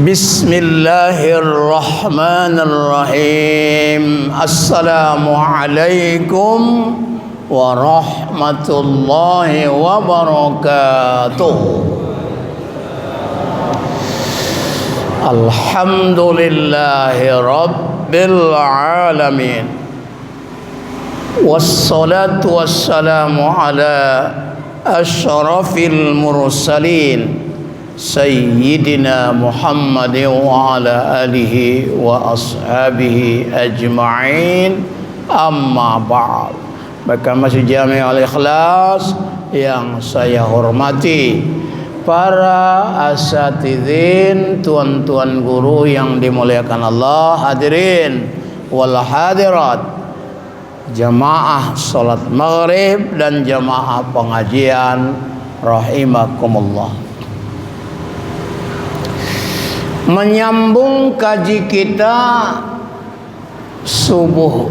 Bismillahirrahmanirrahim. Assalamualaikum warahmatullahi wabarakatuh. Alhamdulillahi rabbil alamin. Wassalatu wassalamu ala asyrafil mursalin Sayyidina Muhammad wa ala alihi wa ashabihi ajma'in. Amma ba'd. Maka Masjid Jami' Al-Ikhlas yang saya hormati, para asatidin, tuan-tuan guru yang dimuliakan Allah, hadirin wal hadirat, jamaah salat maghrib dan jamaah pengajian rahimakumullah. Menyambung kaji kita subuh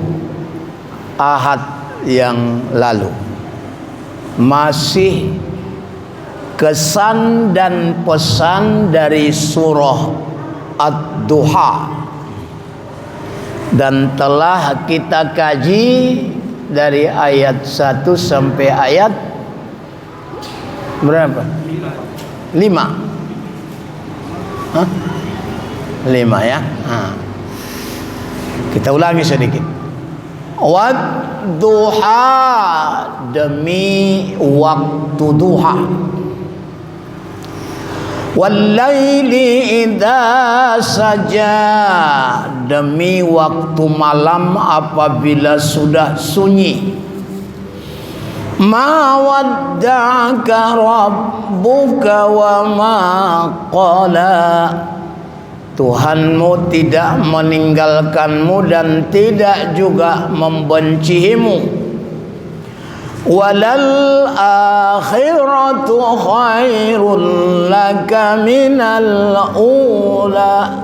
Ahad yang lalu, masih kesan dan pesan dari surah Ad-Duha, dan telah kita kaji dari ayat 1 sampai ayat berapa? 5. Hah? 5 ya. Kita ulangi sedikit. Wad-duha, demi waktu duha. Wal-laili idza saja, demi waktu malam apabila sudah sunyi. Ma wadda'aka rabbuka wa ma qala, Tuhanmu tidak meninggalkanmu dan tidak juga membencimu. Walal akhiratu khairul laka minal ula,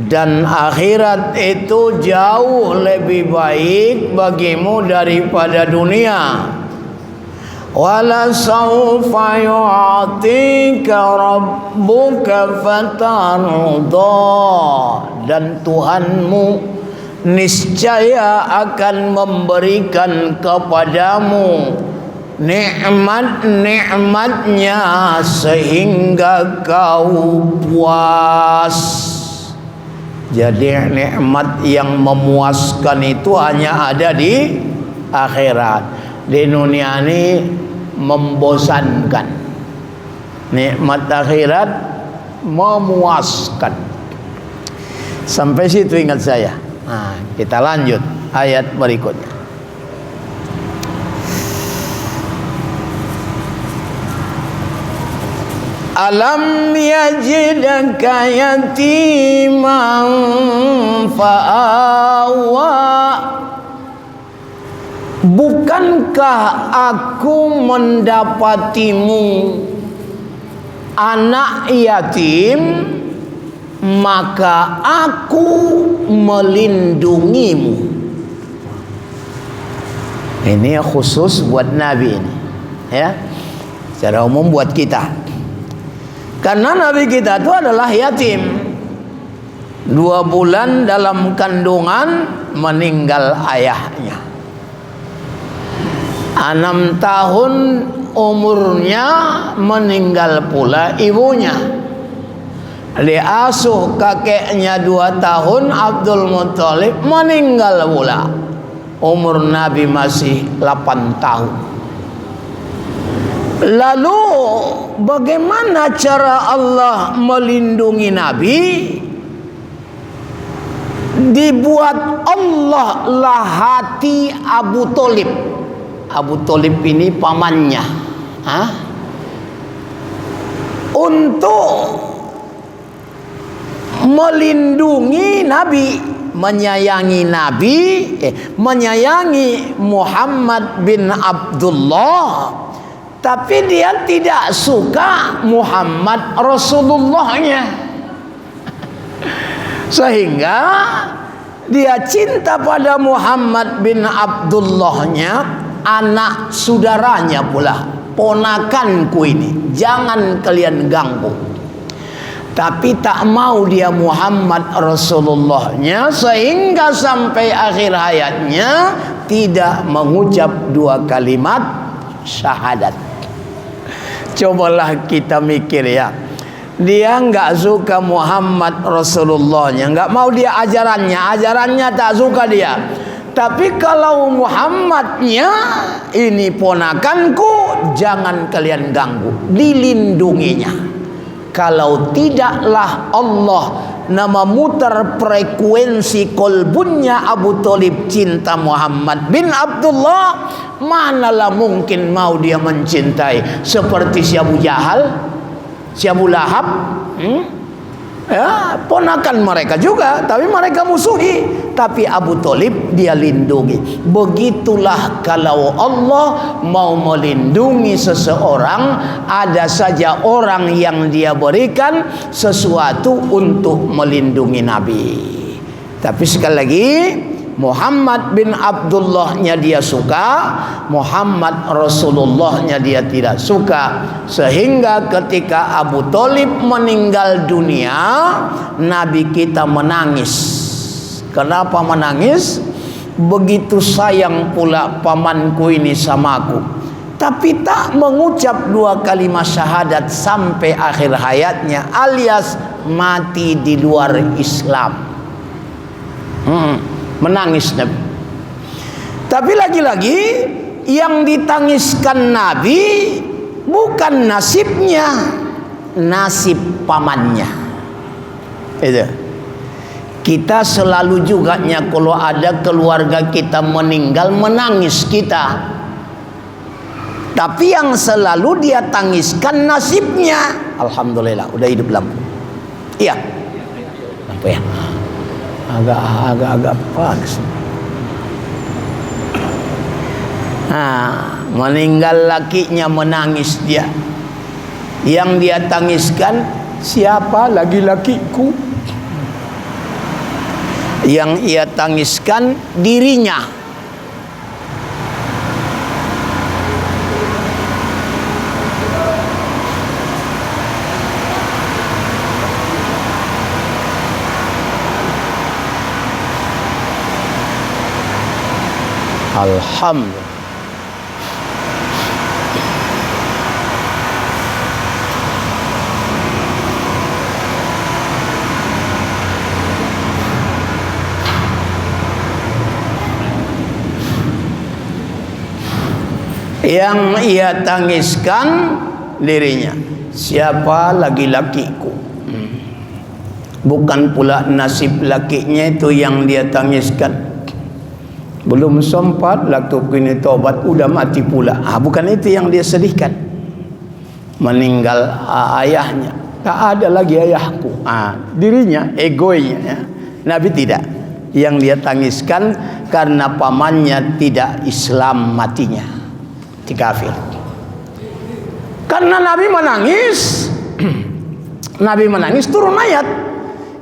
dan akhirat itu jauh lebih baik bagimu daripada dunia. Wala sawfa yu'tika rabbuka fatarda, dan Tuhanmu niscaya akan memberikan kepadamu nikmat-nikmatnya sehingga kau puas. Jadi nikmat yang memuaskan itu hanya ada di akhirat. Di dunia ini membosankan. Nikmat akhirat memuaskan. Sampai situ ingat saya. Nah, kita lanjut ayat berikutnya. Alam yajidaka yatiman fa'awa, bukankah aku mendapatimu anak yatim, maka aku melindungimu. Ini khusus buat Nabi ini, ya. Secara umum buat kita. Karena Nabi kita itu adalah yatim. 2 bulan dalam kandungan meninggal ayahnya. 6 tahun umurnya meninggal pula ibunya. Diasuh kakeknya 2 tahun, Abdul Muthalib, meninggal pula. Umur Nabi masih 8 tahun. Lalu bagaimana cara Allah melindungi Nabi? Dibuat Allah lah hati Abu Thalib. Abu Thalib ini pamannya, untuk melindungi Nabi, menyayangi Nabi, menyayangi Muhammad bin Abdullah, tapi dia tidak suka Muhammad Rasulullahnya, sehingga dia cinta pada Muhammad bin Abdullahnya, anak saudaranya pula, ponakanku ini, jangan kalian ganggu. tapi tak mau dia Muhammad Rasulullahnya, sehingga sampai akhir hayatnya tidak mengucap 2 kalimat syahadat. Cobalah kita mikir ya, dia nggak suka Muhammad Rasulullahnya, nggak mau dia ajarannya tak suka dia. Tapi kalau Muhammadnya, ini ponakanku, jangan kalian ganggu, dilindunginya. Kalau tidaklah Allah nama mutar frekuensi kolbunya Abu Thalib cinta Muhammad bin Abdullah, manalah mungkin mau dia mencintai seperti si Abu Jahal, si Abu Lahab, ya, ponakan mereka juga, tapi mereka musuhi. Tapi Abu Thalib dia lindungi. Begitulah kalau Allah mau melindungi seseorang, ada saja orang yang dia berikan sesuatu untuk melindungi Nabi. Tapi sekali lagi, Muhammad bin Abdullahnya dia suka, Muhammad Rasulullahnya dia tidak suka. Sehingga ketika Abu Thalib meninggal dunia, Nabi kita menangis. Kenapa menangis? Begitu sayang pula pamanku ini samaku, tapi tak mengucap 2 kalimat syahadat sampai akhir hayatnya, alias mati di luar Islam. Menangis Nabi. Tapi lagi-lagi yang ditangiskan Nabi bukan nasibnya, nasib pamannya. Itu. Kita selalu juga kalau ada keluarga kita meninggal, menangis kita. Tapi yang selalu dia tangiskan nasibnya. Alhamdulillah udah hidup lampu. Iya. Lampu ya. Agak panas. Nah, meninggal lakinya menangis dia. Yang dia tangiskan siapa? Laki-lakiku. Yang ia tangiskan dirinya. Alhamdulillah. Yang ia tangiskan dirinya. Siapa? Laki-lakiku. Bukan pula nasib lakinya itu yang dia tangiskan. Belum sempat lakiku ini taubat, udah mati pula. Bukan itu yang dia sedihkan. Meninggal ayahnya, tak ada lagi ayahku. Dirinya, egonya ya. Nabi tidak. Yang dia tangiskan karena pamannya tidak Islam matinya, kafir. Karena Nabi menangis, Nabi menangis, turun ayat,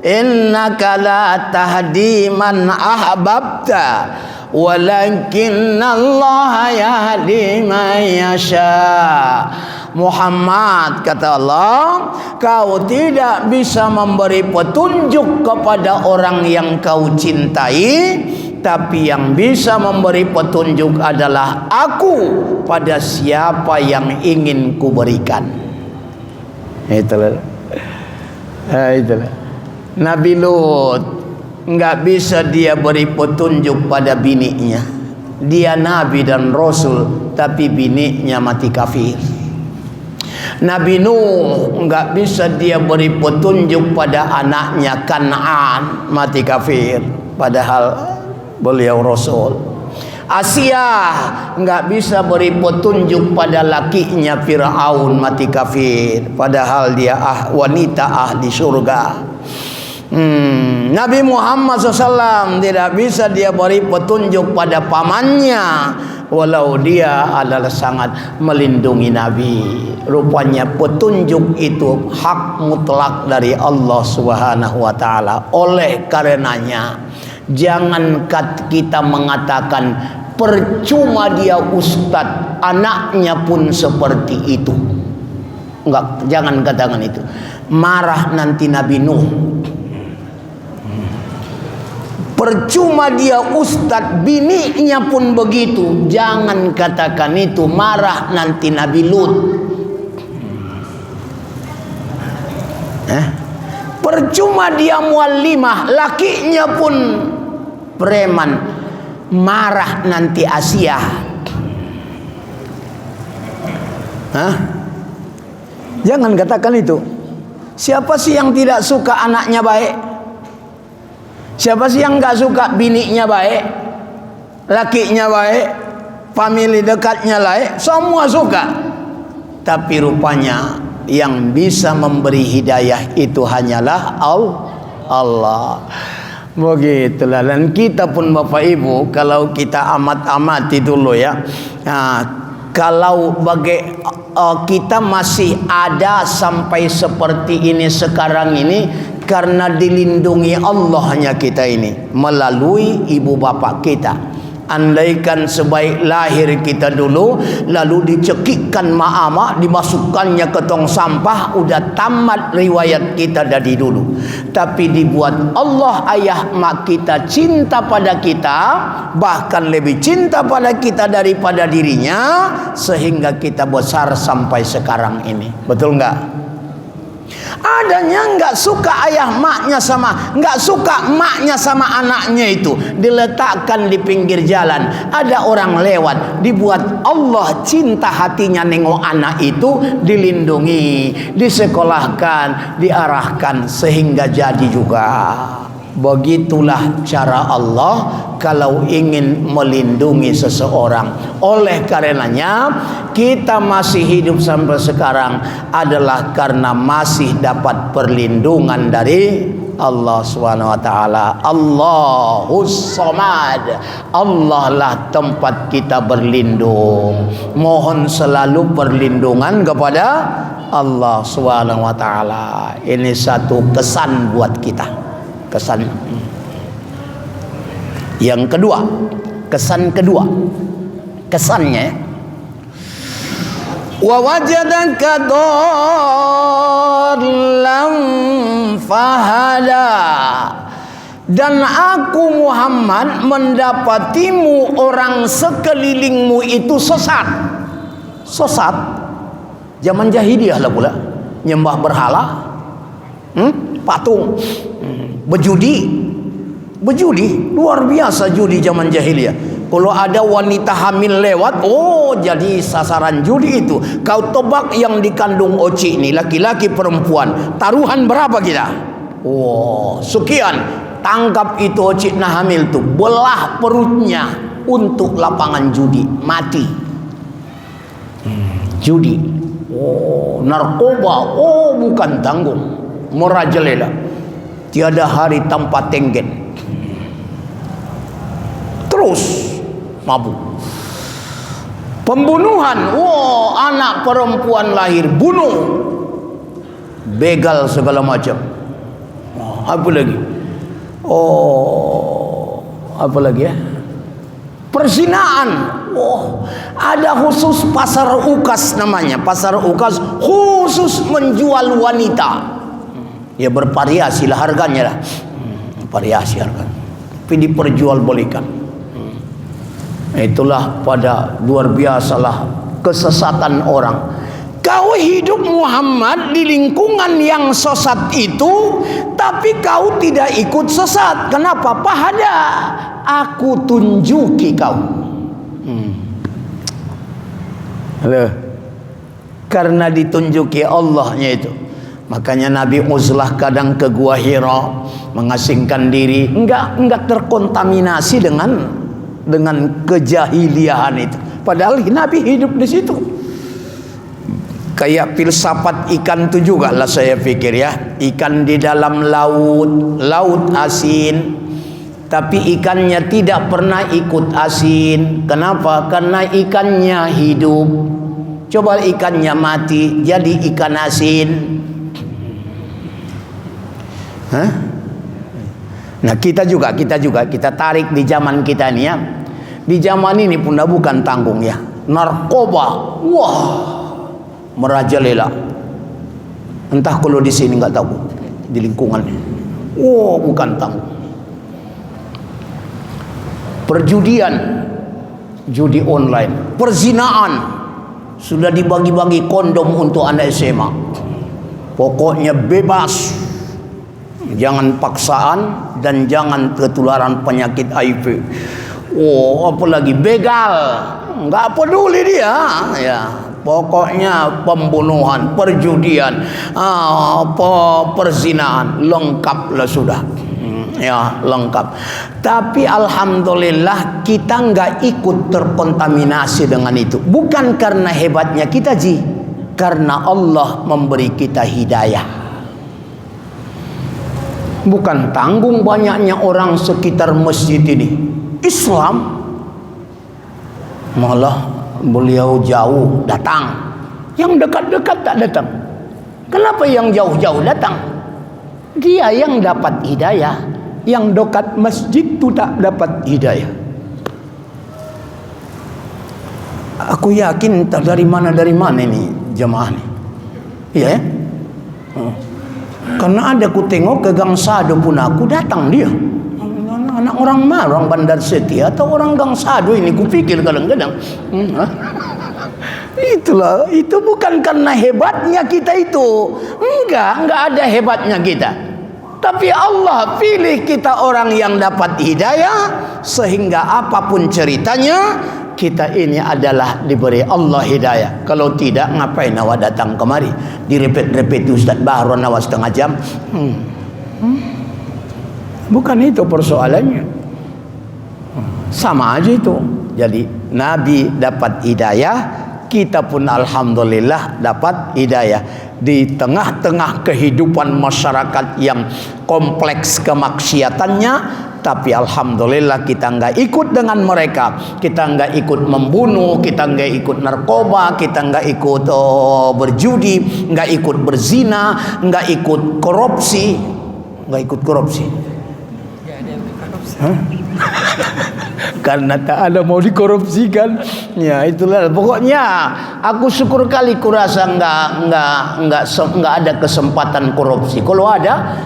innaka la tahdi man ahbabta walakinnallaha yahdi man yasha. Muhammad, kata Allah, kau tidak bisa memberi petunjuk kepada orang yang kau cintai, tapi yang bisa memberi petunjuk adalah aku pada siapa yang ingin kuberikan. Itulah. Nabi Lut nggak bisa dia beri petunjuk pada bininya. Dia nabi dan rasul, tapi bininya mati kafir. Nabi Nuh nggak bisa dia beri petunjuk pada anaknya Kan'an, mati kafir, padahal beliau rasul. Asia nggak bisa beri petunjuk pada lakinya Fir'aun, mati kafir, padahal dia wanita ahli surga. Nabi Muhammad SAW tidak bisa dia beri petunjuk pada pamannya, walau dia adalah sangat melindungi Nabi. Rupanya petunjuk itu hak mutlak dari Allah Subhanahu wa ta'ala. Oleh karenanya, jangan kita mengatakan percuma dia ustadz, anaknya pun seperti itu. Enggak, jangan katakan itu. marah nanti Nabi Nuh. Percuma dia ustadz, bininya pun begitu. Jangan katakan itu, marah nanti Nabi Lut. Percuma dia muallimah, lakinya pun preman, marah nanti Asia. Jangan katakan itu. Siapa sih yang tidak suka anaknya baik? Siapa sih yang gak suka bininya baik, lakinya baik, famili dekatnya baik? Semua suka. Tapi rupanya yang bisa memberi hidayah itu hanyalah Allah. Begitulah. Dan kita pun Bapak Ibu, kalau kita amati dulu ya, kalau kita masih ada sampai seperti ini sekarang ini karena dilindungi Allah hanya kita ini melalui ibu bapak kita. Andaikan sebaik lahir kita dulu, lalu dicekikkan mama, dimasukkannya ke tong sampah, udah tamat riwayat kita dari dulu. Tapi dibuat Allah ayah mak kita cinta pada kita, bahkan lebih cinta pada kita daripada dirinya, sehingga kita besar sampai sekarang ini. Betul nggak? Adanya nggak suka ayah maknya sama, nggak suka maknya sama anaknya itu, diletakkan di pinggir jalan. Ada orang lewat, dibuat Allah cinta hatinya nengok anak itu, dilindungi, disekolahkan, diarahkan sehingga jadi juga. Begitulah cara Allah kalau ingin melindungi seseorang. Oleh karenanya kita masih hidup sampai sekarang adalah karena masih dapat perlindungan dari Allah Subhanahu wa taala. Allahus Samad. Allah lah tempat kita berlindung. Mohon selalu perlindungan kepada Allah Subhanahu wa taala. Ini satu kesan buat kita. Kesan yang kedua, kesannya, wa wajadaka dhallan fahada, dan aku Muhammad mendapatimu orang sekelilingmu itu sesat. Zaman jahiliyah lah pula, nyembah berhala, patung, berjudi, luar biasa judi zaman jahiliyah. Kalau ada wanita hamil lewat, jadi sasaran judi itu. Kau tebak yang dikandung Oci ini, laki-laki perempuan, taruhan berapa kita? Sekian. Tangkap itu Oci nah hamil tuh, belah perutnya untuk lapangan judi, mati. Judi, narkoba, bukan tanggung, merajalela. Tiada hari tanpa tenggen. Terus mabuk. Pembunuhan, anak perempuan lahir, bunuh. Begal segala macam. Apa lagi? Apa lagi ya? Perzinaan. Ada khusus pasar ukas namanya. Pasar ukas khusus menjual wanita. Ya bervariasi lah harganya lah. Variasi harga. Tapi diperjualbelikan. Itulah pada luar biasalah kesesatan orang. Kau hidup Muhammad di lingkungan yang sesat itu, tapi kau tidak ikut sesat. Kenapa? Pahada, aku tunjuki kau. Karena ditunjuki Allahnya itu. Makanya Nabi uzlah kadang ke Gua Hira, mengasingkan diri, enggak terkontaminasi dengan kejahiliahan itu. Padahal Nabi hidup di situ. Kayak filsafat ikan itu juga lah saya pikir ya. Ikan di dalam laut asin, tapi ikannya tidak pernah ikut asin. Kenapa? Karena ikannya hidup. Coba ikannya mati, jadi ikan asin. Nah kita tarik di zaman kita ini ya. Di zaman ini pun bukan tanggung ya. Narkoba, merajalela. Entah kalau di sini nggak tahu, di lingkungannya. Oh, bukan tahu. Perjudian, judi online, perzinaan, sudah dibagi-bagi kondom untuk anak SMA. Pokoknya bebas, jangan paksaan dan jangan ketularan penyakit HIV. Oh, apalagi begal, nggak peduli dia, ya. Pokoknya pembunuhan, perjudian, perzinaan, lengkaplah sudah. Ya, lengkap. Tapi alhamdulillah kita nggak ikut terkontaminasi dengan itu. Bukan karena hebatnya kita, Ji, karena Allah memberi kita hidayah. Bukan tanggung banyaknya orang sekitar masjid ini Islam, malah beliau jauh datang, yang dekat-dekat tak datang. Kenapa yang jauh-jauh datang? Dia yang dapat hidayah, yang dekat masjid itu tak dapat hidayah. Aku yakin entah dari mana ini jemaah ni. Ya. Karena ada ku tengok ke Gang Sado pun aku datang dia. Anak orang mana? Orang Bandar Setia atau orang Gang Sado ini? Ku pikir kadang-kadang. Itulah, itu bukan karena hebatnya kita itu. Enggak ada hebatnya kita. Tapi Allah pilih kita orang yang dapat hidayah, sehingga apapun ceritanya kita ini adalah diberi Allah hidayah. Kalau tidak, ngapain awak datang kemari? Direpet-repet Ustaz baru awak setengah jam. Bukan itu persoalannya. Sama aja itu. Jadi Nabi dapat hidayah, kita pun alhamdulillah dapat hidayah. Di tengah-tengah kehidupan masyarakat yang kompleks kemaksiatannya, tapi alhamdulillah kita nggak ikut dengan mereka. Kita nggak ikut membunuh, kita nggak ikut narkoba, kita nggak ikut berjudi, nggak ikut berzina, nggak ikut korupsi. Karena tak ada mau dikorupsikan. Ya itulah. Pokoknya aku syukur kali kurasa nggak ada kesempatan korupsi. Kalau ada,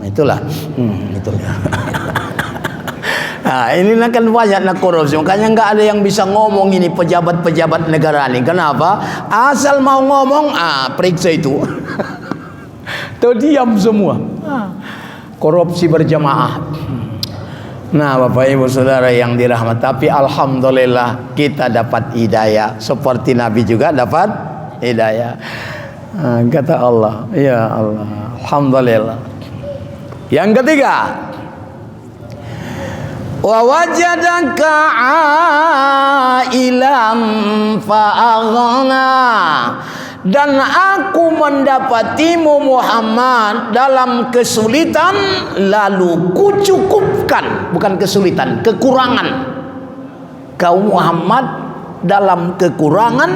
itulah. Nah, ini kan banyak nak korupsi. Makanya nggak ada yang bisa ngomong ini pejabat-pejabat negara ini. Kenapa? Asal mau ngomong, periksa itu. Tuh diam semua. Korupsi berjamaah. Nah, Bapak Ibu Saudara yang dirahmati, tapi alhamdulillah kita dapat hidayah seperti Nabi juga dapat hidayah. Kata Allah, ya Allah, alhamdulillah. Yang ketiga, wa wajadaka ailam fa'aghna, dan aku mendapatimu Muhammad dalam kesulitan lalu kucukupkan. Bukan kesulitan, kekurangan. Kau Muhammad dalam kekurangan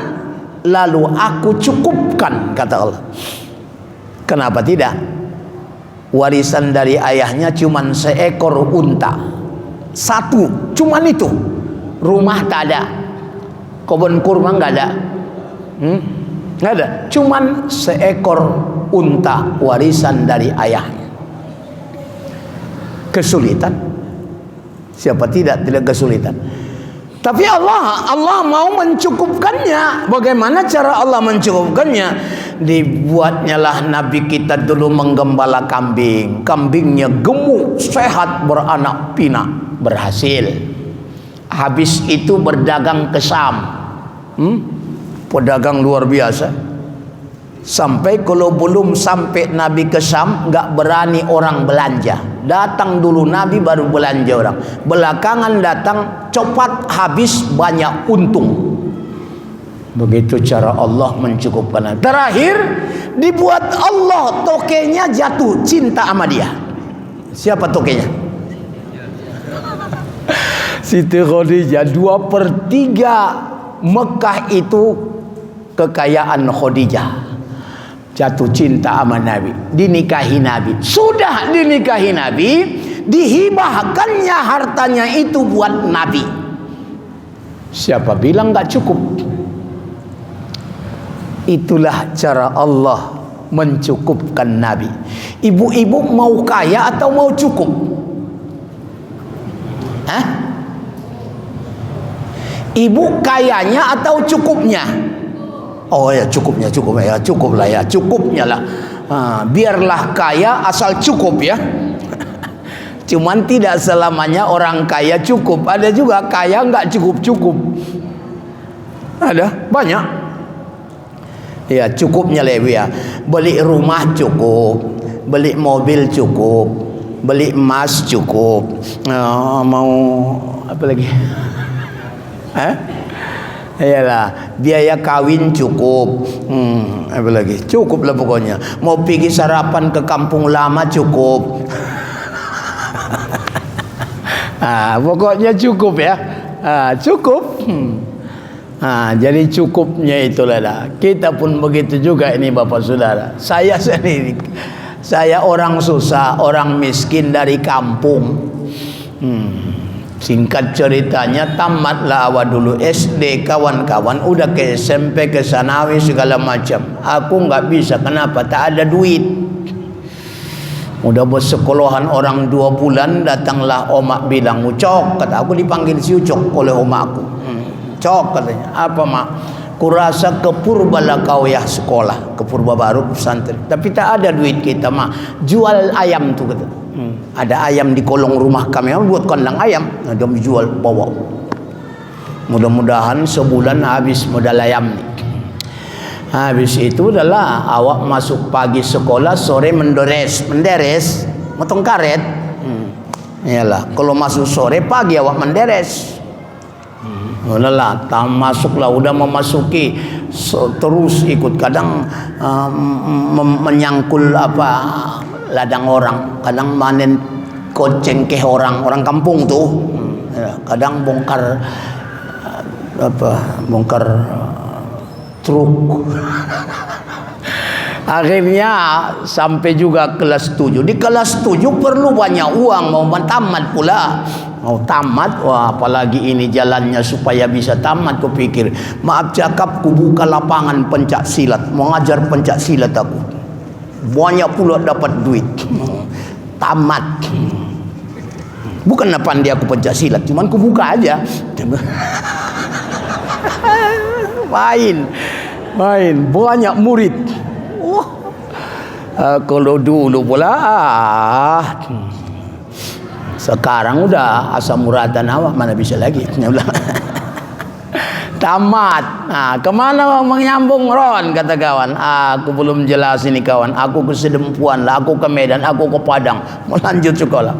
lalu aku cukupkan, kata Allah. Kenapa tidak? Warisan dari ayahnya cuman seekor unta, satu, cuman itu. Rumah tak ada, kebun kurma nggak ada, nggak ada, cuman seekor unta warisan dari ayahnya. Kesulitan, siapa tidak kesulitan. Tapi Allah mau mencukupkannya. Bagaimana cara Allah mencukupkannya? Dibuatnya lah Nabi kita dulu menggembala kambing. Kambingnya gemuk, sehat, beranak pinak, berhasil. Habis itu berdagang ke Syam. Pedagang luar biasa. Sampai kalau belum sampai Nabi ke Syam, nggak berani orang belanja. Datang dulu Nabi baru belanja orang. Belakangan datang, cepat habis, banyak untung. Begitu cara Allah mencukupkan. Terakhir dibuat Allah tokenya jatuh cinta sama dia. Siapa tokenya? Siti Khadijah. 2/3 Mekah itu kekayaan Khadijah. Jatuh cinta sama Nabi, dinikahi Nabi. Sudah dinikahi Nabi, dihibahkannya hartanya itu buat Nabi. Siapa bilang gak cukup? Itulah cara Allah mencukupkan Nabi. Ibu-ibu mau kaya atau mau cukup? Hah? Ibu kayanya atau cukupnya? Oh ya, cukupnya ya, cukupnya lah. Biarlah kaya asal cukup ya. Cuman tidak selamanya orang kaya cukup. Ada juga kaya nggak cukup. Ada banyak. Ya, cukupnya lebih ya. Beli rumah cukup, beli mobil cukup, beli emas cukup. Mau apa lagi? Iyalah, biaya kawin cukup. Apa lagi? Cukup lah pokoknya. Mau pergi sarapan ke kampung lama cukup. Pokoknya cukup ya. Cukup. Jadi cukupnya itulah dah. Kita pun begitu juga ini Bapak Saudara. Saya sendiri, saya orang susah, orang miskin dari kampung. Singkat ceritanya, tamatlah awal dulu SD, kawan-kawan udah ke SMP, ke Sanawi segala macam. Aku nggak bisa, kenapa? Tak ada duit. Udah bersekolahan orang 2 bulan, datanglah omak bilang, Ucok, kata aku, dipanggil si Ucok oleh omak aku. Cok katanya, apa mak? Kurasa ke Purbalakawiyah sekolah, ke Purbabaru pesantren. Tapi tak ada duit kita mak. Jual ayam tuh kata. Ada ayam di kolong rumah kami, buat kandang ayam. Dia jual bawa. Mudah-mudahan sebulan habis modal ayam nih. Habis itu adalah awak masuk pagi sekolah, sore menderes, motong karet. Iyalah, kalau masuk sore, pagi awak menderes. Udahlah, masuklah, udah memasuki terus ikut, kadang menyangkul ladang orang, kadang manen kocengkeh orang kampung tuh, kadang bongkar truk. Akhirnya sampai juga kelas 7. Di kelas 7 perlu banyak uang, mau tamat pula. Mau tamat, wah apalagi ini jalannya supaya bisa tamat. Kupikir, maaf cakap, ku buka lapangan pencak silat, mau ngajar pencak silat aku. Banyak pula dapat duit. Tamat. Bukan pandai aku pencak silat, cuman ku buka aja. Main banyak murid. Kalau dulu pula sekarang udah asam uratkan awak, mana bisa lagi. Tamat. Kemana menyambung Ron, kata kawan. Aku belum jelas ini kawan. Aku ke Sedempuan lah, aku ke Medan, aku ke Padang, mau lanjut sekolah.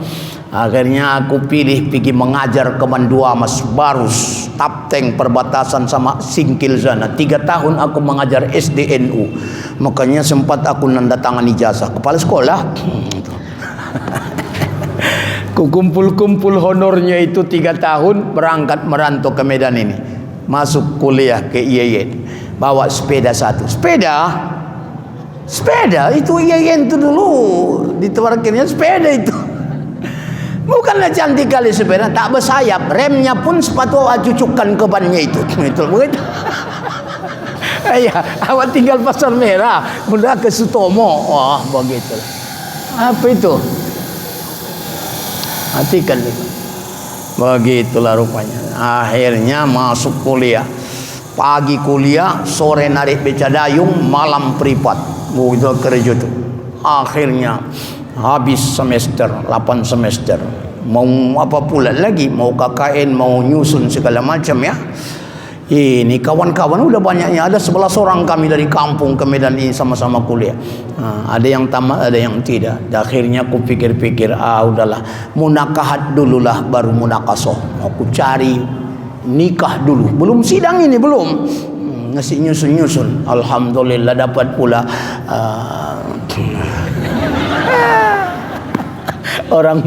Akhirnya aku pilih pergi mengajar ke Mandua Mas Barus, Tapteng, perbatasan sama Singkil sana. 3 tahun aku mengajar SDNU. Makanya sempat aku nandatangani ijazah kepala sekolah. Kumpul-kumpul honornya itu 3 tahun, berangkat merantau ke Medan ini. Masuk kuliah ke IAIN. Bawa sepeda 1. Sepeda itu IAIN itu dulu ditawarkannya sepeda itu. Bukanlah cantik kali sepeda, tak bersayap, remnya pun sepatu awak cucukkan ke bannya itu. Itu begitu. Ya, awak tinggal Pasar Merah, mudah ke Sutomo. Wah, begitulah. Apa itu? Hatikan itu. Begitulah rupanya. Akhirnya masuk kuliah. Pagi kuliah, sore narik beca dayung, malam privat. Begitu kerja itu. Akhirnya habis semester, 8 semester. Mau apa pula lagi? Mau KKN, mau nyusun segala macam ya. Ini kawan-kawan udah banyaknya, ada 11 orang kami dari kampung ke Medan ini sama-sama kuliah. Ada yang tamat, ada yang tidak. Akhirnya aku pikir-pikir, udahlah, munakahat dululah baru munakasoh. Aku cari nikah dulu. Belum sidang ini, belum. Ngasih nyusun-nyusun. Alhamdulillah dapat pula orang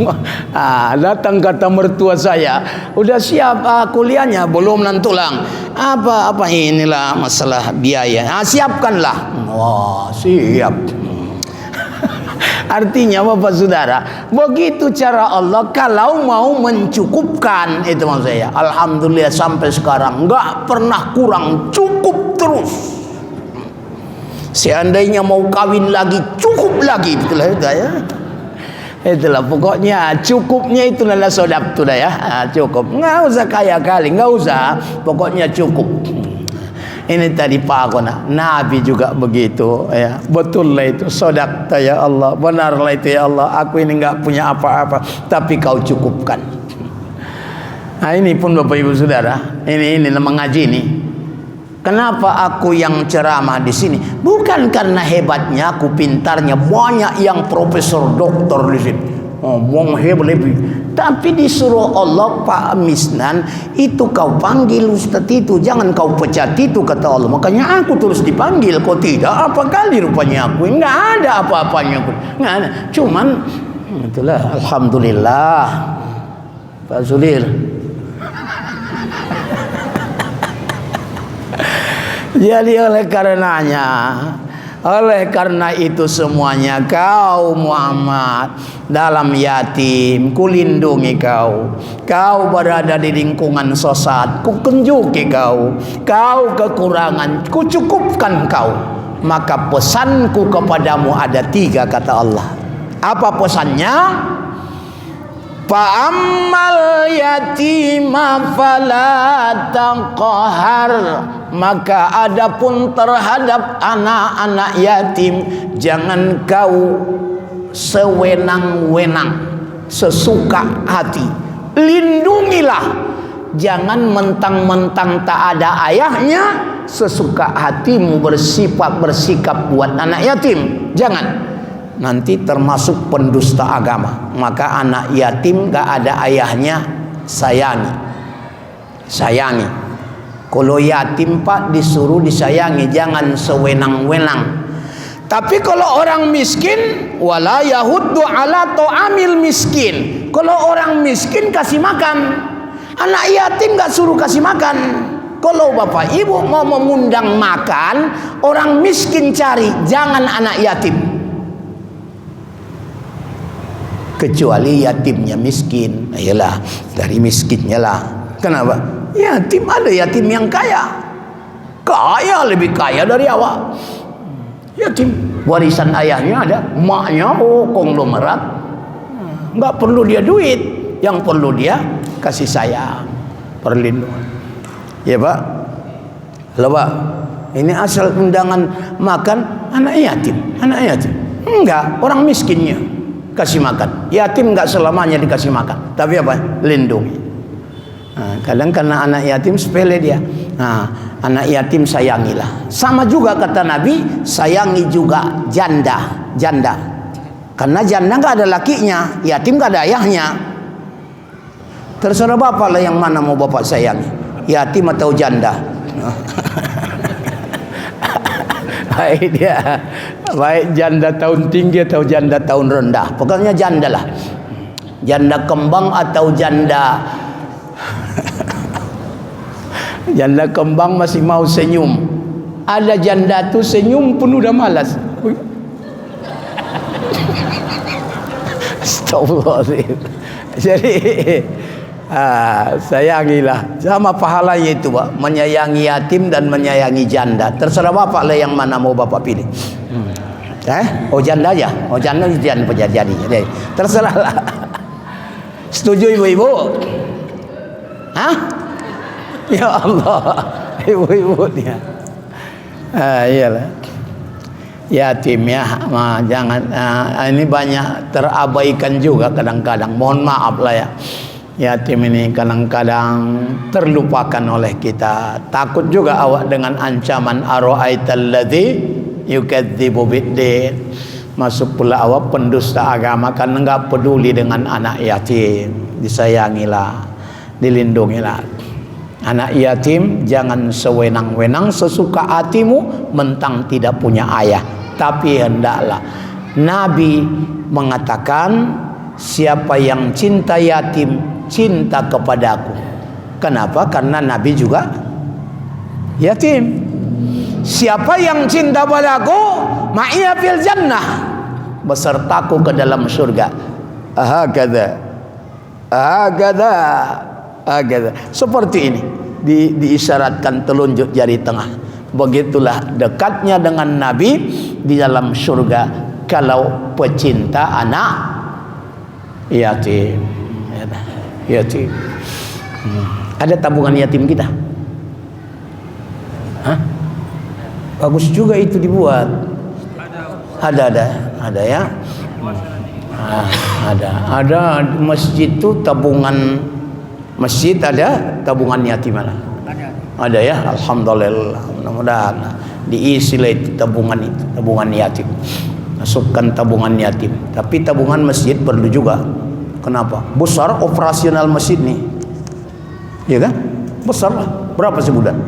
datang kata mertua saya, udah siap kuliahnya? Belum, nantulang. Apa inilah masalah biaya. Siapkanlah. Wah, siap. Artinya Bapak Saudara, begitu cara Allah kalau mau mencukupkan, itu maksud saya. Alhamdulillah sampai sekarang nggak pernah kurang, cukup terus. Seandainya mau kawin lagi, cukup lagi, itulah ya. Itulah pokoknya cukupnya itu adalah sodap tu dah ya. Cukup, nggak usah kaya kali, nggak usah, pokoknya cukup. Ini tadi Pak aku nak, Nabi juga begitu ya. Betul lah itu, sodap ya Allah, benarlah itu ya Allah. Aku ini nggak punya apa-apa, tapi kau cukupkan. Nah ini pun Bapak Ibu Saudara, ini mengaji nih. Kenapa aku yang ceramah di sini? Bukan karena hebatnya, aku pintarnya, banyak yang profesor doktor di sini. Ngomong hebat lebih. Tapi disuruh Allah, Pak Misnan, itu kau panggil Ustaz itu, jangan kau pecat itu, kata Allah. Makanya aku terus dipanggil. Kau tidak, apa kali rupanya aku? Enggak ada apa-apanya aku. Enggak ada. Cuman itulah, alhamdulillah. Pak Zulir. Jadi oleh karena itu semuanya kau Muhammad dalam yatim kulindungi kau. Kau berada di lingkungan sesat, ku kunjuki kau. Kau kekurangan, ku cukupkan kau. Maka pesanku kepadamu ada 3, kata Allah. Apa pesannya? Fa'ammal yatima fala taqhar, maka adapun terhadap anak-anak yatim jangan kau sewenang-wenang, sesuka hati. Lindungilah, jangan mentang-mentang tak ada ayahnya sesuka hatimu bersikap buat anak yatim. Jangan. Nanti termasuk pendusta agama. Maka anak yatim gak ada ayahnya, sayangi. Kalau yatim Pak disuruh disayangi, jangan sewenang-wenang. Tapi kalau orang miskin, wala yahuddu ala ta'amil miskin. Kalau orang miskin kasih makan. Anak yatim gak suruh kasih makan. Kalau Bapak Ibu mau mengundang makan, orang miskin cari, jangan anak yatim. Kecuali yatimnya miskin. Ayolah, dari miskinnya lah. Kenapa? Yatim, ada yatim yang kaya. Kaya, lebih kaya dari awak. Yatim, warisan ayahnya ada, emaknya konglomerat. Enggak perlu dia duit, yang perlu dia kasih sayang, perlindungan. Ya Pak? Halo Pak, ini asal undangan makan anak yatim. Enggak, orang miskinnya kasih makan. Yatim enggak selamanya dikasih makan, tapi apa? Lindungi. Kadang karena anak yatim sepele dia. Anak yatim sayangilah. Sama juga kata Nabi, sayangi juga janda. Karena janda enggak ada lakinya, yatim enggak ada ayahnya. Terserah Bapak lah yang mana mau Bapak sayangi, yatim atau janda. Baik janda tahun tinggi atau janda tahun rendah, pokoknya janda lah. Janda kembang atau janda kembang masih mau senyum. Ada janda tuh senyum pun udah malas. Astagfirullahaladzim. Jadi sayangilah, sama pahalanya itu Pak, menyayangi yatim dan menyayangi janda. Terserah Bapak lah yang mana mau Bapak pilih. Janda aja. Janda jangan jadi. Terserah lah. Setuju ibu-ibu? Ya Allah, ibu-ibu dia. Iyalah. Yatim ya, jangan. Ini banyak terabaikan juga kadang-kadang. Mohon maaf lah ya. Yatim ini kadang-kadang terlupakan oleh kita. Takut juga awak dengan ancaman ara'aital ladzi yukadzibu biddin. Masuk pula awak pendusta agama karena enggak peduli dengan anak yatim. Disayangilah, dilindungilah. Anak yatim jangan sewenang-wenang sesuka hatimu mentang tidak punya ayah. Tapi hendaklah Nabi mengatakan, siapa yang cinta yatim cinta kepadaku. Kenapa? Karena Nabi juga yatim. Siapa yang cinta padaku, ma'iya fil jannah, besertaku ke dalam surga. Hakadha. Seperti ini diisyaratkan telunjuk jari tengah. Begitulah dekatnya dengan Nabi di dalam surga kalau pecinta anak yatim. Yatim. Ada tabungan yatim kita? Hah? Bagus juga itu dibuat. Ada ya. Ada masjid itu tabungan masjid, ada tabungan yatim mana? Ada ya, alhamdulillah. Mudah-mudahan diisi lah itu tabungan yatim. Masukkan tabungan yatim. Tapi tabungan masjid perlu juga. Kenapa? Besar operasional masjid nih. Ya kan? Besar lah. Berapa sebulan?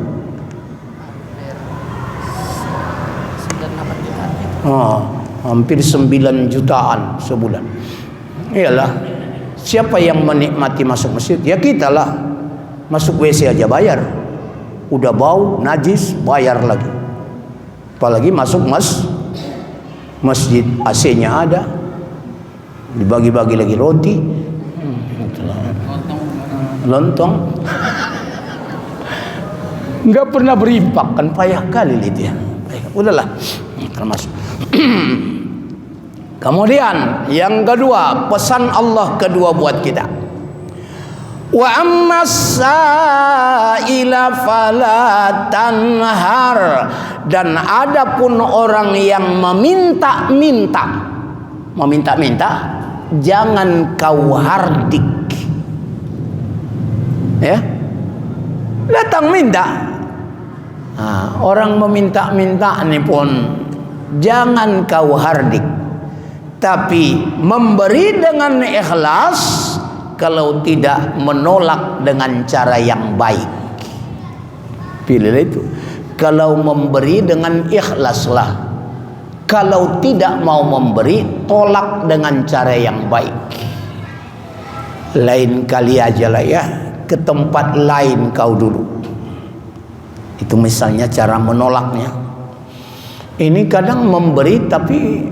Hampir 9 jutaan sebulan. Iyalah, siapa yang menikmati masuk masjid? Ya kita lah. Masuk WC aja bayar. Udah bau, najis, bayar lagi. Apalagi masuk masjid, AC-nya ada, dibagi-bagi lagi roti, lontong. Nggak pernah berimpak, kan payah kali itu ya. Udahlah, termasuk. Kemudian yang kedua, pesan Allah kedua buat kita. Wa ammas sa'ila fala tanhar, dan adapun orang yang meminta-minta jangan kau hardik. Ya, datang minta. Orang meminta-minta ini pun jangan kau hardik, tapi memberi dengan ikhlas. Kalau tidak, menolak dengan cara yang baik. Pilihlah itu. Kalau memberi dengan ikhlaslah. Kalau tidak mau memberi, tolak dengan cara yang baik. Lain kali aja lah ya, ke tempat lain kau dulu. Itu misalnya cara menolaknya. Ini kadang memberi tapi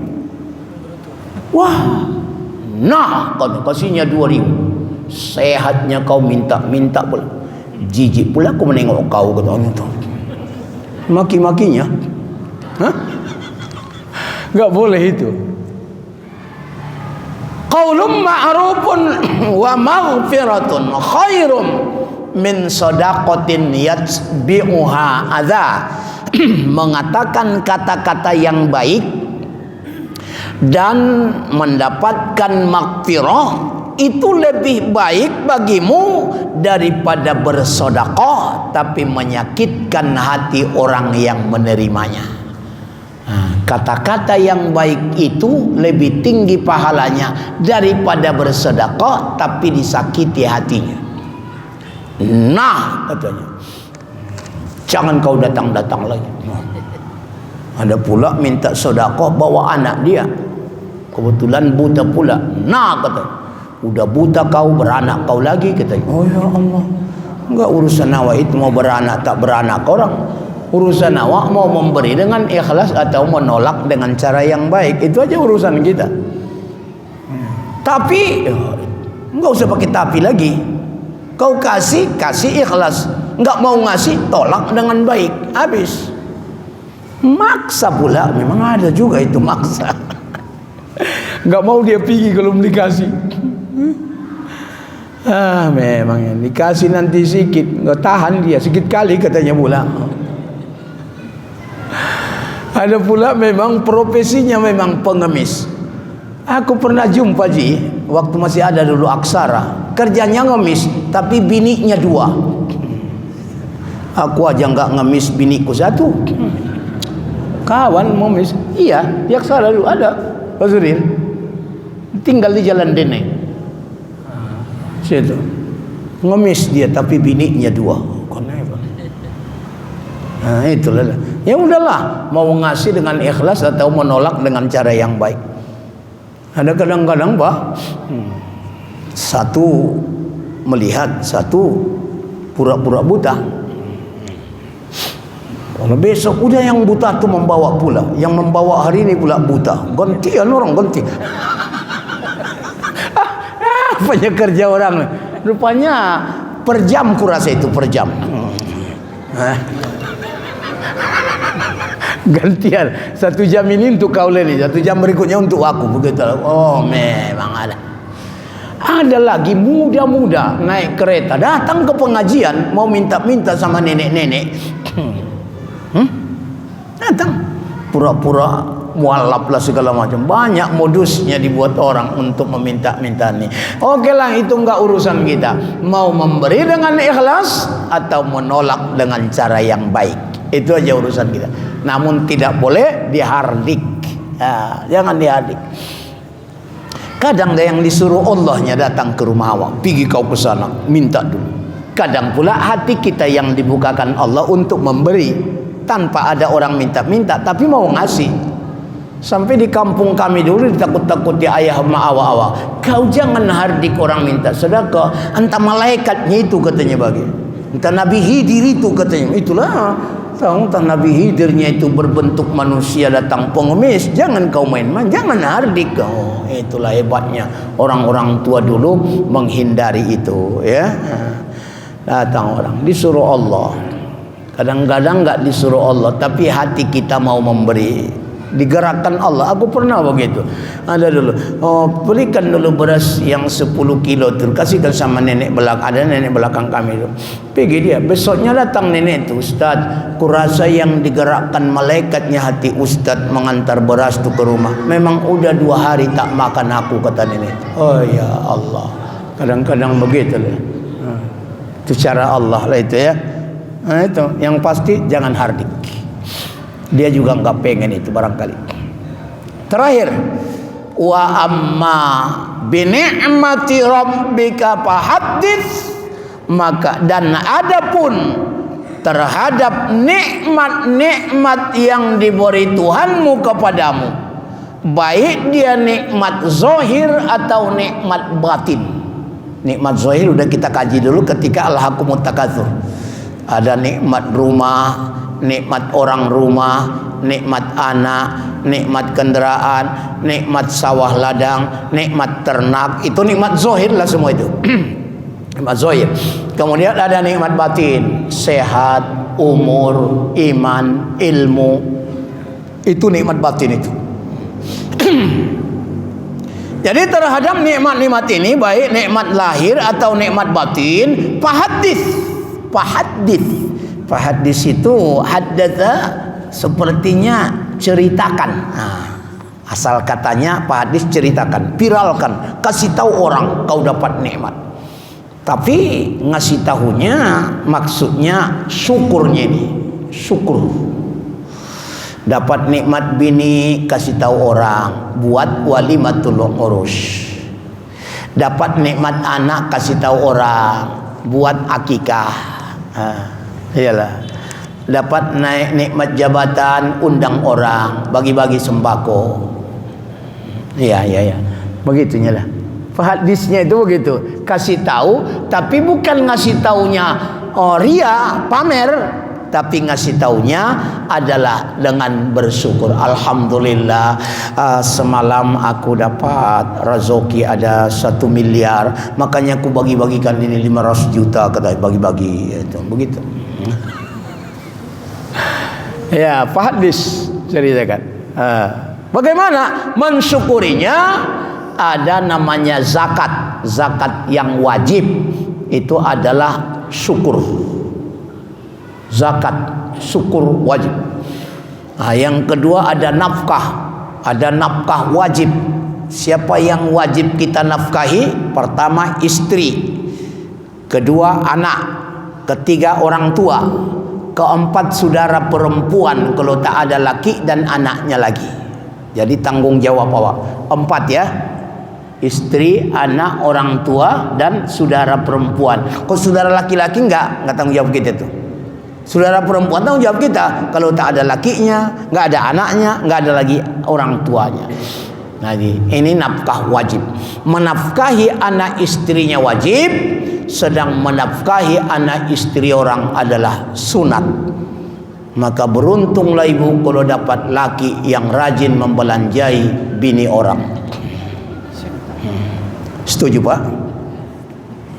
wah, nah kau kasihnya 2.000. Sehatnya kau minta pula. Jijik pula aku menengok kau, katanya tuh. Maki-makinya. Hah? Enggak boleh itu. Qaulun ma'rufun wa maghfiratun khairum min shadaqatin yatbi'uha adza. Mengatakan kata-kata yang baik dan mendapatkan maghfirah itu lebih baik bagimu daripada bersedekah tapi menyakitkan hati orang yang menerimanya. Kata-kata yang baik itu lebih tinggi pahalanya daripada bersedekah tapi disakiti hatinya. Nah, katanya, jangan kau datang-datang lagi. Ada pula minta sedekah bawa anak dia, kebetulan buta pula. Nah, katanya, udah buta kau, beranak kau lagi, katanya. Oh ya Allah, enggak urusan awak itu mau beranak tak beranak orang. Urusan awak mau memberi dengan ikhlas atau menolak dengan cara yang baik. Itu aja urusan kita. Tapi enggak usah pakai tapi lagi. Kau kasih ikhlas. Enggak mau ngasih, tolak dengan baik. Habis. Maksa pula, memang ada juga itu maksa. Enggak mau dia pergi kalau belum dikasih. Memang ya, dikasih nanti sikit, nggak tahan dia, sikit kali katanya pula. Ada pula memang profesinya memang pengemis. Aku pernah jumpa Ji, waktu masih ada dulu Aksara, kerjanya ngemis, tapi bininya 2. Aku aja nggak ngemis, biniku 1. Kawan ngemis, iya, di Aksara dulu ada, Pak tinggal di Jalan Dene. Situ ngemis dia tapi bininya 2. Nah itulah. Ya udahlah, mau ngasih dengan ikhlas atau menolak dengan cara yang baik. Ada kadang-kadang Pak, satu melihat, satu pura-pura buta. Kalau besok udah yang buta tuh membawa pula, yang membawa hari ini pula buta. Gantian orang, ganti. Banyak kerja orang. Rupanya per jam kurasa itu, per jam. Gantian 1 jam ini untuk kau Leli, 1 jam berikutnya untuk aku, begitu. Oh, memang ada lagi muda-muda naik kereta datang ke pengajian mau minta-minta sama nenek-nenek. Datang pura-pura mualaf lah segala macam, banyak modusnya dibuat orang untuk meminta-minta nih. Oke lah, itu enggak urusan kita, mau memberi dengan ikhlas atau menolak dengan cara yang baik, itu aja urusan kita. Namun tidak boleh dihardik, jangan dihardik. Kadang ada yang disuruh Allahnya datang ke rumah awak, pergi kau ke sana minta dulu. Kadang pula hati kita yang dibukakan Allah untuk memberi tanpa ada orang minta-minta, tapi mau ngasih. Sampai di kampung kami dulu ditakut-takuti ayah sama awak-awak, kau jangan hardik orang minta sedekah, entah malaikatnya itu katanya bagi, entah Nabi Khidir itu katanya. Itulah tahu, entah Nabi Khidirnya itu berbentuk manusia datang pengemis, jangan kau main-main, jangan hardik kau. Itulah hebatnya orang-orang tua dulu menghindari itu, ya. Datang orang disuruh Allah, kadang-kadang enggak disuruh Allah, tapi hati kita mau memberi, digerakkan Allah. Aku pernah begitu, ada dulu, belikan dulu beras yang 10 kilo tu, kasihkan sama nenek belakang, ada nenek belakang kami tu. Pergi dia, besoknya datang nenek tu, Ustaz, kurasa yang digerakkan malaikatnya hati Ustaz mengantar beras tu ke rumah. Memang udah 2 hari tak makan aku, kata nenek. Oh ya Allah, kadang-kadang begitu lah. Itu cara Allah lah itu, ya. Nah, itu yang pasti jangan hardik. Dia juga enggak pengen itu barangkali. Terakhir, wa amma bi ni'mati rabbika fahaddits, maka dan adapun terhadap nikmat-nikmat yang diberi Tuhanmu kepadamu, baik dia nikmat zahir atau nikmat batin. Nikmat zahir udah kita kaji dulu ketika alhaqumut takatsur. Ada nikmat rumah, nikmat orang rumah, nikmat anak, nikmat kendaraan, nikmat sawah ladang, nikmat ternak. Itu nikmat zahir lah semua itu. Nikmat zahir. Kemudian ada nikmat batin, sehat, umur, iman, ilmu. Itu nikmat batin itu. Jadi terhadap nikmat-nikmat ini, baik nikmat lahir atau nikmat batin, Fahadis itu haddatha, sepertinya ceritakan. Asal katanya fahadis, ceritakan, viralkan, kasih tahu orang kau dapat nikmat. Tapi ngasih tahunya maksudnya syukurnya ini, syukur. Dapat nikmat bini, kasih tahu orang, buat walimatul urus. Dapat nikmat anak, kasih tahu orang, buat akikah. Iyalah. Dapat naik nikmat jabatan, undang orang, bagi-bagi sembako. Iya. Begitunya lah. Hadisnya itu begitu. Kasih tahu, tapi bukan ngasih taunya ria, pamer, tapi ngasih taunya adalah dengan bersyukur. Alhamdulillah, semalam aku dapat rezeki ada 1 miliar, makanya aku bagi-bagikan ini 500 juta, kata bagi-bagi itu. Begitu. Ya, hadis ceritakan. Bagaimana mensyukurinya? Ada namanya zakat. Zakat yang wajib itu adalah syukur. Zakat, syukur wajib. Yang kedua ada nafkah. Ada nafkah wajib. Siapa yang wajib kita nafkahi? Pertama istri, kedua anak, ketiga orang tua, keempat saudara perempuan kalau tak ada laki dan anaknya lagi. Jadi tanggung jawab awak. 4 ya. Istri, anak, orang tua, dan saudara perempuan. Kalau saudara laki-laki enggak tanggung jawab kita tuh. Saudara perempuan tanggung jawab kita. Kalau tak ada lakinya, enggak ada anaknya, enggak ada lagi orang tuanya. Jadi ini nafkah wajib. Menafkahi anak istrinya wajib, sedang menafkahi anak istri orang adalah sunat. Maka beruntunglah ibu kalau dapat laki yang rajin membelanjai bini orang. Setuju Pak?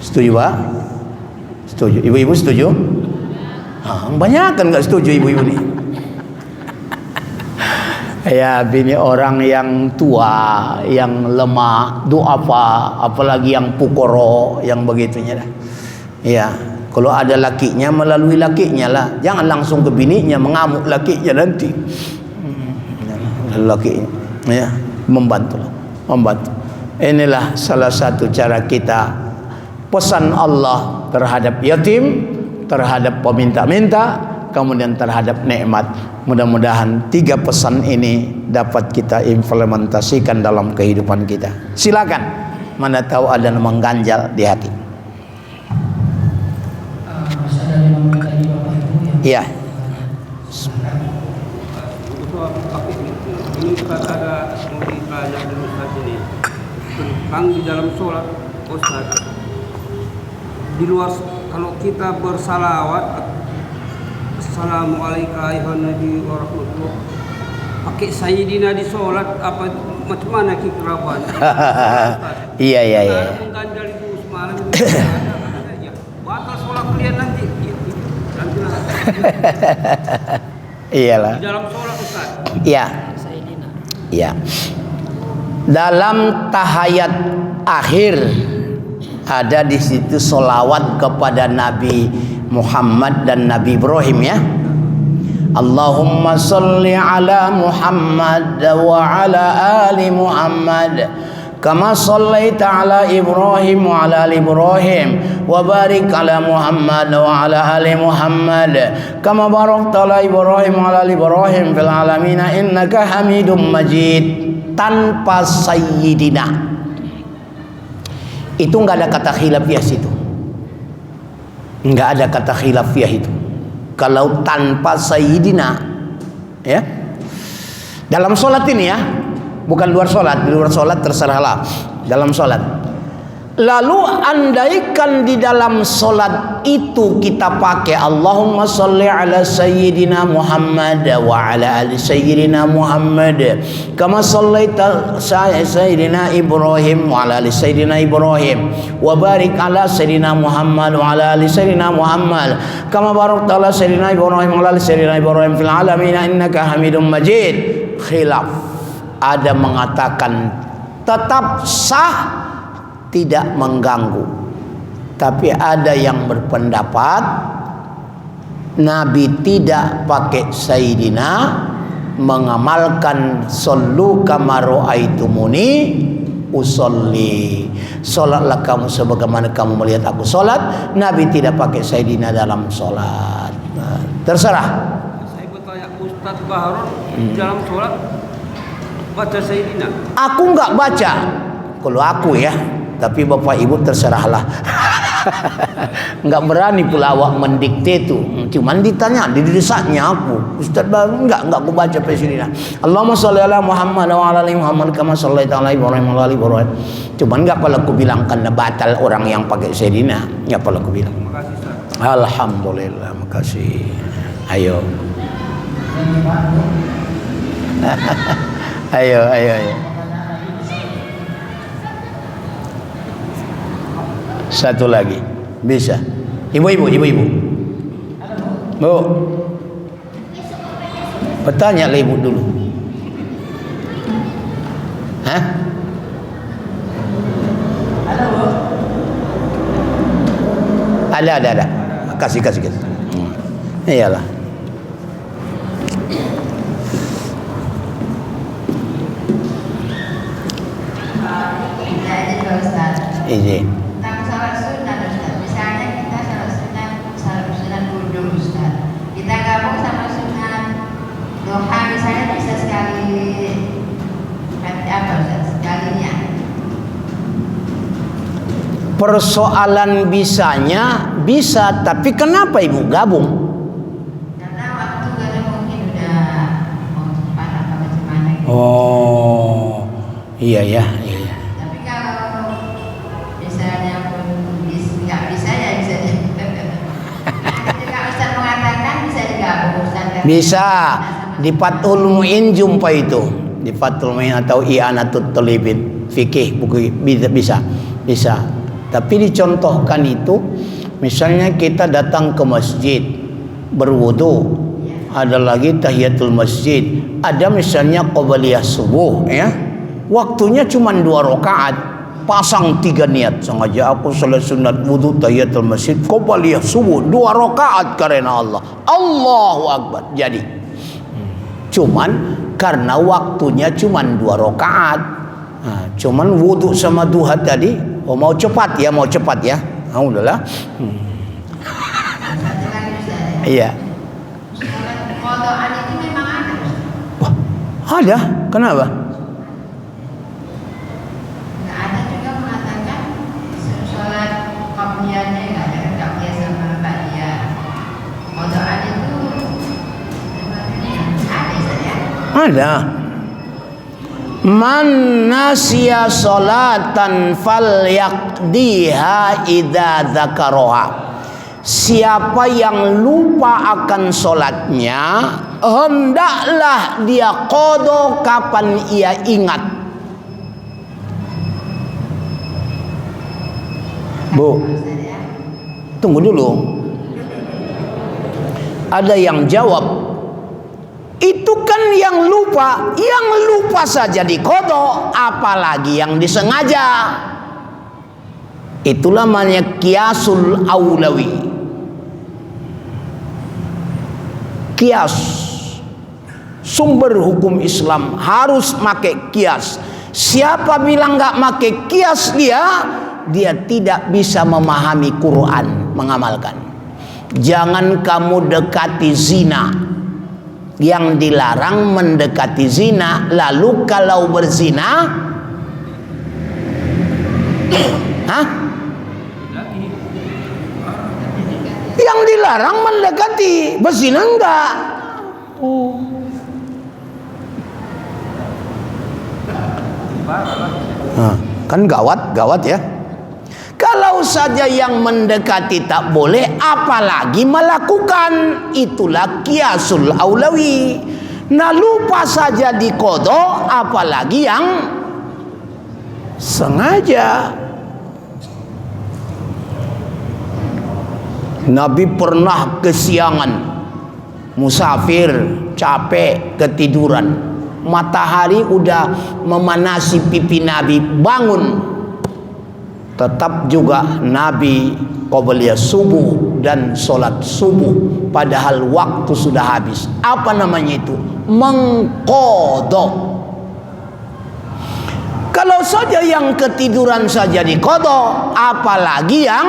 Setuju Pak? Setuju. Ibu-ibu setuju? Banyak kan nggak setuju ibu-ibu nih. Ya, bini orang yang tua, yang lemah, du'afa, apalagi yang pukoro, yang begitunya dah. Ya, kalau ada lakinya melalui lakinya lah. Jangan langsung ke bininya, mengamuk lakinya nanti. Lakinya, ya, membantu. Inilah salah satu cara kita pesan Allah terhadap yatim, terhadap peminta-minta, kemudian terhadap nikmat. Mudah-mudahan 3 pesan ini dapat kita implementasikan dalam kehidupan kita. Silakan, mana tahu ada yang mengganjal di hati. Iya. Ini kata ada logika yang dari Ustaz ini tentang di dalam sholat Ustaz. Di luar kalau kita bersalawat, Assalamualaikum ayuhan nabi wa rahmatullah, pakai sayyidina di sholat, apa macam mana kekeraban? Iya. Mengganjal itu semalam ya, batal sholat kalian nanti. Iyalah. Di dalam sholat Ustaz. Iya. Iya. Dalam tahiyat akhir ada di situ solawat kepada Nabi Muhammad dan Nabi Ibrahim, ya. Allahumma salli ala Muhammad wa ala ali Muhammad kama sallaita ala Ibrahim wa ala ali Ibrahim wa barik ala Muhammad wa ala ali Muhammad kama barakta ala Ibrahim wa ala ali Ibrahim fil alamin innaka Hamidum Majid. Tanpa sayyidina itu enggak ada kata khilafiyah situ. Enggak ada kata khilafiyah itu. Kalau tanpa sayyidina, ya. Dalam sholat ini, ya, bukan luar sholat. Di luar sholat terserahlah. Dalam sholat. Lalu andaikan di dalam sholat itu kita pakai Allahumma sholli ala sayyidina Muhammad wa ala ali sayyidina Muhammad kama shallaita sayyidina Ibrahim wa ala ali sayyidina Ibrahim wa barik ala sayyidina Muhammad wa ala ali sayyidina Muhammad kama barakta ala sayyidina Ibrahim wa ala ali sayyidina Ibrahim fil alamin innaka Hamidum Majid. Khilaf. Ada mengatakan tetap sah, tidak mengganggu. Tapi ada yang berpendapat Nabi tidak pakai sayyidina, mengamalkan sallu kama ra'aitumuni usolli. Salatlah kamu sebagaimana kamu melihat aku salat. Nabi tidak pakai sayyidina dalam salat. Terserah. Saya bertanya Ustaz Baharun, dalam salat baca sayyidina. Aku enggak baca. Kalau aku, ya. Tapi bapak ibu terserahlah. Enggak berani pula awak mendikte itu. Cuman ditanya, didesaknya aku. Ustaz baru enggak aku baca presiden. Allahumma sholli ala Muhammad wa ala ali Muhammad kama shallaita ala Ibrahim wa ala ali Ibrahim. Cuman enggak pala aku bilang karena batal orang yang pakai sayyidina. Enggak pala aku bilang. Makasih Ustaz. Alhamdulillah, makasih. Ayo. ayo. Satu lagi. Bisa. Ibu-ibu. Bu. Bertanya lah ibu dulu. Hah? Ada. Kasih. Iyalah. Izin. Tentang salat sunat Ustaz. Misalnya kita salat sunat wudhu Ustaz. Kita gabung sama sunat duha misalnya bisa sekali. Apa Ustaz? Sekalinya. Persoalan bisanya bisa, tapi kenapa ibu gabung? Karena waktu kadang mungkin udah mau cepat apa macam mana gitu. Oh, iya. Tapi kalau misalnya pun nggak bisa ya bisa. Ketika Ustaz mengatakan bisa digabung Ustaz. Bisa. Di Fathul Mu'in jumpa itu. Di Fathul Mu'in atau I'anatul Talibin fikih buku bisa. Tapi dicontohkan itu, misalnya kita datang ke masjid berwudu, ada lagi tahiyatul masjid, ada misalnya qabliyah subuh ya. Waktunya cuma 2 rakaat, pasang 3 niat. Sengaja aku salat sunat wudu tahiyatul masjid qabliyah subuh 2 rakaat karena Allah. Allahu Akbar. Jadi cuman karena waktunya cuma 2 rakaat. Nah, cuman wudu sama duha tadi, mau cepat ya. Alhamdulillah. Iya. Qadaan itu memang ada. Wah, ada. Kenapa? Nggak ada juga mengatakan sholat qabliyahnya nggak ada qabliyah sama ba'diyah. Qadaan itu ada saja. Ada. Man nasiya sholatan falyaqdiha idza dzakaraha. Siapa yang lupa akan sholatnya, hendaklah dia qada kapan ia ingat. Bu, tunggu dulu. Ada yang jawab, itu kan yang lupa saja di qada, apalagi yang disengaja. Itulah namanya qiyasul aulawi. Qiyas, sumber hukum Islam harus pakai qiyas. Siapa bilang nggak pakai qiyas, dia tidak bisa memahami Quran, mengamalkan. Jangan kamu dekati zina. Yang dilarang mendekati zina, lalu kalau berzina, yang dilarang mendekati, berzina enggak. Kan gawat ya. Kalau saja yang mendekati tak boleh, apalagi melakukan. Itulah qiyasul aulawi. Nah, lupa saja di qada, apalagi yang sengaja. Nabi pernah kesiangan, musafir, capek, ketiduran. Matahari udah memanasi pipi Nabi, bangun. Tetap juga Nabi qabliyah subuh dan sholat subuh, padahal waktu sudah habis. Apa namanya itu? Mengqadha. Kalau saja yang ketiduran saja diqadha, apalagi yang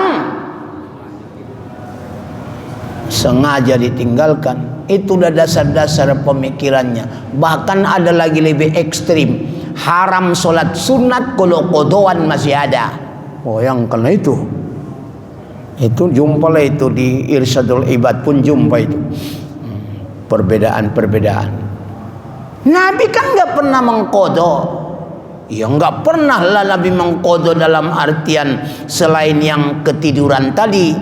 sengaja ditinggalkan. Itu udah dasar-dasar pemikirannya. Bahkan ada lagi lebih ekstrim, haram sholat sunat kalau qadhaan masih ada. Oh, yang karena itu jumpa lah itu di Irsyadul Ibad pun jumpa itu perbedaan. Nabi kan nggak pernah mengqadha. Ya nggak pernah lah Nabi mengqadha dalam artian selain yang ketiduran tadi.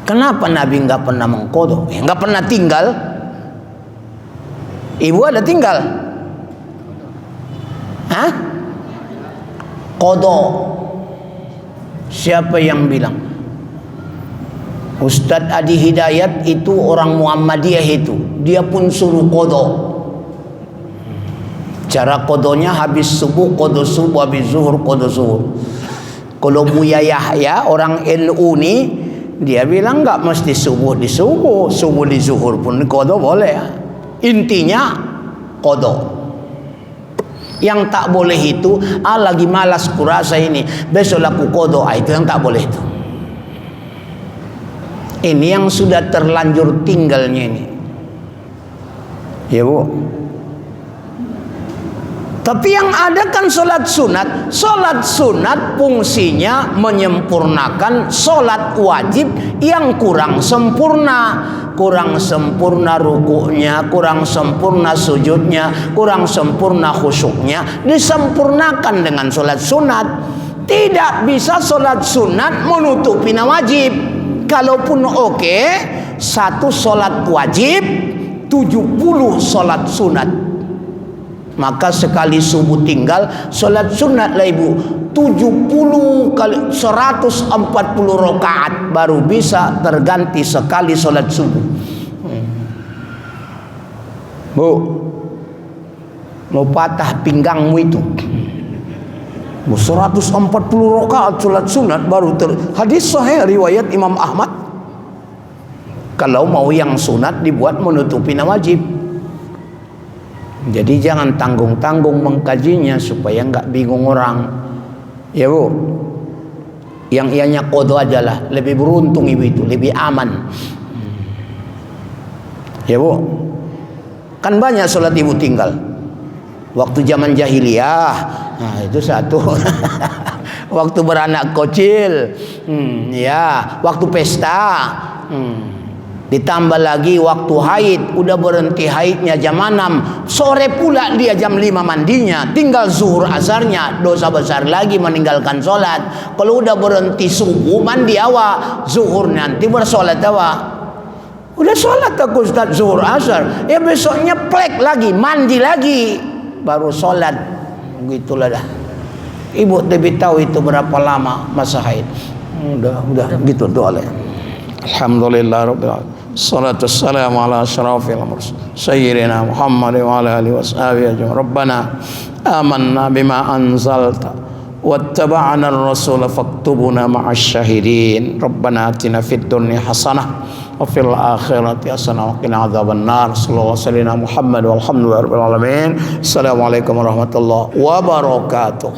Kenapa Nabi nggak pernah mengqadha? Ya nggak pernah tinggal. Ibu ada tinggal? Qadha. Siapa yang bilang? Ustadz Adi Hidayat itu orang Muhammadiyah itu. Dia pun suruh qadha. Cara qadhanya habis subuh qadha subuh, habis zuhur qadha zuhur. Kalau Buya Yahya orang NU nih, dia bilang nggak mesti subuh di zuhur pun qadha boleh. Intinya qadha. Yang tak boleh itu, lagi malas kurasa ini, besok aku qadha, itu yang tak boleh itu. Ini yang sudah terlanjur tinggalnya ini. Ya Bu. Tapi yang ada kan sholat sunat. Sholat sunat fungsinya menyempurnakan sholat wajib yang kurang sempurna. Kurang sempurna rukuknya, kurang sempurna sujudnya, kurang sempurna khusyuknya, disempurnakan dengan sholat sunat. Tidak bisa sholat sunat menutupi wajib. Kalaupun oke, satu sholat wajib 70 sholat sunat. Maka sekali subuh tinggal, sholat sunat lah ibu 70 kali 140 rakaat baru bisa terganti sekali sholat subuh. Bu, mau patah pinggangmu itu 140 rakaat sholat sunat baru hadis sahih riwayat Imam Ahmad. Kalau mau yang sunat dibuat menutupi yang wajib. Jadi jangan tanggung-tanggung mengkajinya supaya enggak bingung orang. Ya bu, yang ianya qadha aja lah, lebih beruntung ibu itu, lebih aman. Ya bu, kan banyak sholat ibu tinggal. Waktu zaman jahiliyah, nah itu satu. Waktu beranak kecil, ya, waktu pesta. Ditambah lagi waktu haid, udah berhenti haidnya jam 6, sore pula dia jam 5 mandinya, tinggal zuhur asarnya, dosa besar lagi meninggalkan sholat. Kalau udah berhenti subuh mandi awak, zuhur nanti bersolat awak. Udah sholat aku Ustaz zuhur asar, ya besoknya plek lagi, mandi lagi, baru sholat. Begitulah dah. Ibu lebih tahu itu berapa lama masa haid. Udah gitu doa lah. Alhamdulillah rabbil alamin. Salatu wassalamu ala asyrafil mursalin sayyidina Muhammad wa ala alihi washabihi ajma'in. Rabbana amanna bima anzalta wattaba'na ar-rasul faktubna ma'asy syahidin. Rabbana atina fid dunya hasanah wa fil akhirati hasanah wa qina adzabannar. Sallallahu alaihi wasallam Muhammad walhamdulillahi rabbil alamin. Assalamualaikum warahmatullahi wabarakatuh.